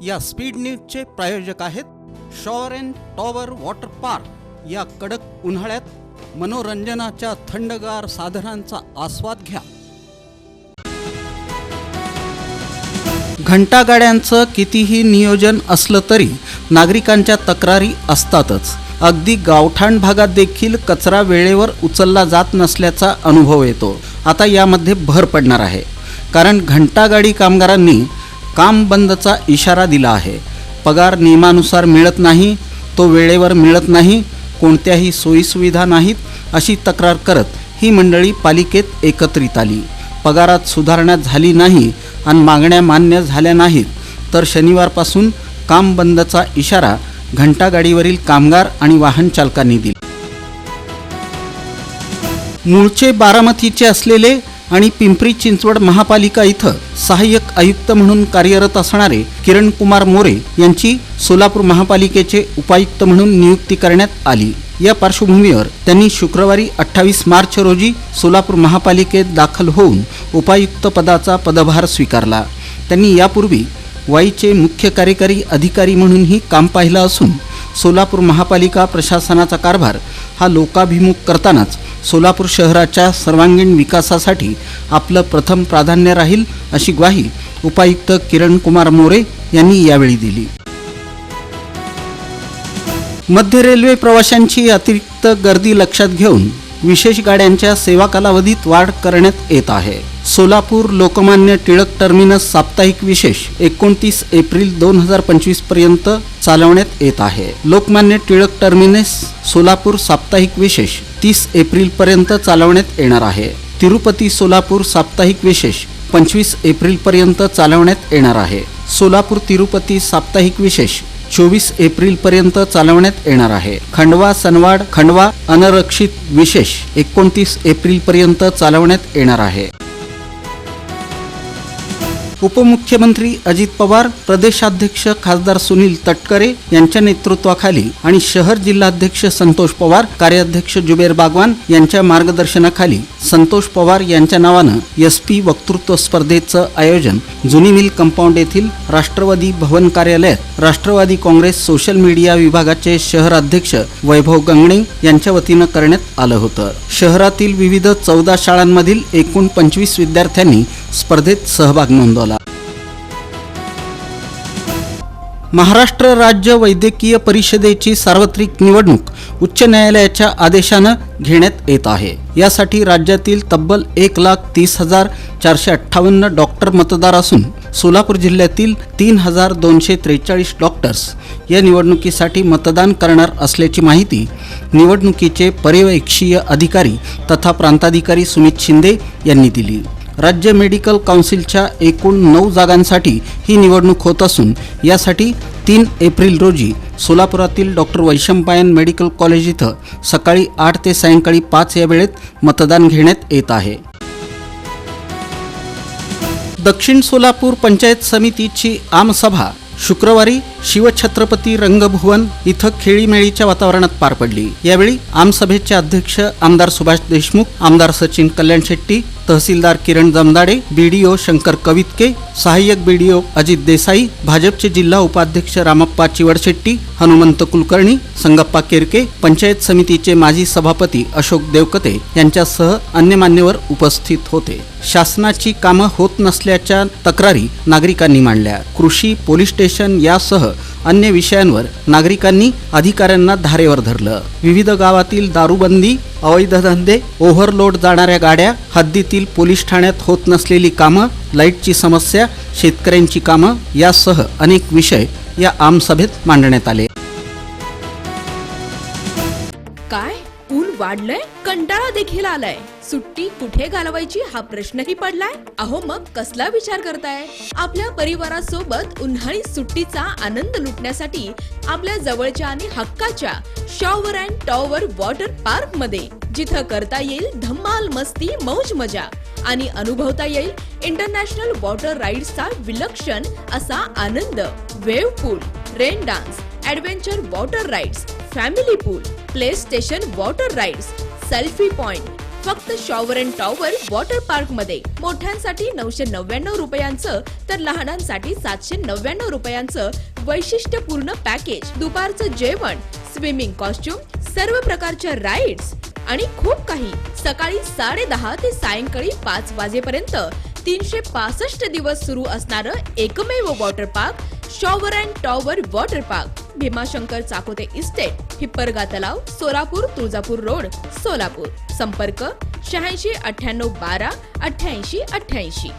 या स्पीड न्यूजचे प्रायोजक आहेत shower and tower water park. या कडक उन्हाळ्यात मनोरंजनाच्या थंडगार साधनांचा आस्वाद घ्या। घंटागाड्यांचं कितीही नियोजन असलं तरी नागरिकांच्या तक्रारी असतातच। अगदी गावठाण भागात देखील कचरा वेळेवर उचलला जात नसल्याचा अनुभव येतो। आता यामध्ये भर पडणार आहे, कारण घंटागाडी कामगारांनी काम बंदचा इशारा दिला आहे। पगार नियमानुसार मिळत नाही, तो वेळेवर मिळत नाही, कोणत्याही सोयीसुविधा नाहीत, अशी तक्रार करत ही मंडळी पालिकेत एकत्रित आली। पगारात सुधारणा झाली नाही आणि मागण्या मान्य झाल्या नाहीत तर शनिवारपासून काम बंदचा इशारा घंटागाडीवरील कामगार आणि वाहन चालकांनी दिला। मूळचे बारामतीचे असलेले आणि पिंपरी चिंचवड महापालिका इथं सहाय्यक आयुक्त म्हणून कार्यरत असणारे किरण कुमार मोरे यांची सोलापूर महापालिकेचे उपायुक्त म्हणून नियुक्ती करण्यात आली। या पार्श्वभूमीवर त्यांनी शुक्रवारी 28 मार्च रोजी सोलापूर महापालिकेत दाखल होऊन उपायुक्त पदाचा पदभार स्वीकारला। त्यांनी यापूर्वी वाईचे मुख्य कार्यकारी अधिकारी म्हणूनही काम पाहिलं असून सोलापूर महापालिका प्रशासनाचा कारभार हा लोकाभिमुख करतानाच सोलापूर शहराच्या सर्वांगीण विकासासाठी आपलं प्रथम प्राधान्य राहील, अशी ग्वाही उपायुक्त किरण कुमार मोरे यांनी यावेळी दिली। मध्य रेल्वे प्रवाशांची अतिरिक्त गर्दी लक्षात घेऊन विशेष गाड्यांच्या सेवा कालावधीत वाढ करण्यात येत आहे। सोलापूर लोकमान्य टिळक टर्मिनस साप्ताहिक विशेष 29 एप्रिल 2025 पर्यंत चालवण्यात येत आहे। लोकमान्य टिळक टर्मिनस सोलापूर साप्ताहिक विशेष 30 एप्रिल पर्यंत चालवण्यात येणार आहे। तिरुपती सोलापूर साप्ताहिक विशेष 25 एप्रिल पर्यंत चालवण्यात येणार आहे। सोलापूर तिरुपती साप्ताहिक विशेष 24 एप्रिल पर्यंत चालवण्यात येणार आहे। खंडवा सनवाड खंडवा अनरक्षित विशेष 29 एप्रिल पर्यंत चालवण्यात येणार आहे। उपमुख्यमंत्री अजित पवार, प्रदेशाध्यक्ष खासदार सुनील तटकरे यांच्या नेतृत्वाखाली आणि शहर जिल्हाध्यक्ष संतोष पवार, कार्याध्यक्ष जुबेर बागवान यांच्या मार्गदर्शनाखाली संतोष पवार यांच्या नावानं SP वक्तृत्व स्पर्धेचं आयोजन जुनी मिल कंपाऊंड येथील राष्ट्रवादी भवन कार्यालयात राष्ट्रवादी काँग्रेस सोशल मीडिया विभागाचे शहर अध्यक्ष वैभव गंगणे यांच्या वतीनं करण्यात आलं होतं। शहरातील विविध 14 शाळांमधील एकूण 25 विद्यार्थ्यांनी स्पर्धेत सहभाग नोंदवला। महाराष्ट्र राज्य वैद्यकीय परिषदेची सार्वत्रिक निवडणूक उच्च न्यायालयाच्या आदेशानं घेण्यात येत आहे। यासाठी राज्यातील तब्बल 1,30,458 डॉक्टर मतदार असून सोलापूर जिल्ह्यातील 3,243 डॉक्टर्स या निवडणुकीसाठी मतदान करणार असल्याची माहिती निवडणुकीचे पर्यवेक्षीय अधिकारी तथा प्रांताधिकारी सुमित शिंदे यांनी दिली। राज्य मेडिकल काउन्सिलच्या एकूण 9 जागांसाठी ही निवडणूक होत असून यासाठी 3 एप्रिल रोजी सोलापुरातील डॉक्टर वैशंपायन मेडिकल कॉलेज इथं सकाळी 8 ते सायंकाळी 5 या वेळेत मतदान घेण्यात येत आहे। दक्षिण सोलापूर पंचायत समितीची आमसभा शुक्रवारी शिवछत्रपती रंगभुवन इथं खेळीमेळीच्या वातावरणात पार पडली। यावेळी आमसभेचे अध्यक्ष आमदार सुभाष देशमुख, आमदार सचिन कल्याण शेट्टी, तहसीलदार किरण जमदाडे, BDO शंकर कवितके, सहाय्यक BDO अजित देसाई, भाजपचे जिल्हा उपाध्यक्ष रामप्पा चिवडशेट्टी, हनुमंत कुलकर्णी, संगप्पा केरके, पंचायत समितीचे माजी सभापती अशोक देवकते यांच्यासह अन्य मान्यवर उपस्थित होते। शासनाची कामं होत नसल्याच्या तक्रारी नागरिकांनी मांडल्या। कृषी, पोलीस स्टेशन यासह अन्य विषयांवर नागरिकांनी अधिकाऱ्यांना धारेवर धरलं। विविध गावातील दारूबंदी, अवैध धंदे, ओव्हरलोड जाणाऱ्या गाड्या, हद्दीतील पोलीस ठाण्यात होत नसलेली कामं, लाईटची समस्या, शेतकऱ्यांची कामं यासह अनेक विषय या आमसभेत मांडण्यात आले। काय ऊन वाढलंय, कंटाळा देखील आलाय, सुट्टी कुठे घालवायची हा प्रश्नही पडलाय। अहो मग कसला विचार करताय? आपल्या परिवारासोबत उन्हाळी सुट्टीचा आनंद लुटण्यासाठी आपल्या जवळच्या आणि हक्काच्या shower and tower water park मध्ये, जिथं करता येईल धम्माल मस्ती, मौज मजा आणि अनुभवता येईल इंटरनॅशनल वॉटर राईड्सचा विलक्षण असा आनंद। Wave pool, rain dance, adventure water rides, family pool, play station water rides, selfie point, फक्त shower and tower water park मध्ये. मोठ्यांसाठी 999 रुपयांचं तर लहानांसाठी 799 रुपयांचं वैशिष्ट्यपूर्ण पॅकेज. दुपारचं जेवण, स्विमिंग कॉस्ट्युम, सर्व प्रकारच्या राईड्स आणि खूप काही. सकाळी 10:30 ते सायंकाळी 5 वाजेपर्यंत 365 दिवस सुरू असणारं एकमेव water park shower and tower water park. Bhimashankar Chakote estate, Hipparga तलाव, सोलापूर, तुळजापूर रोड, सोलापूर. संपर्क 86 98 12 88 88.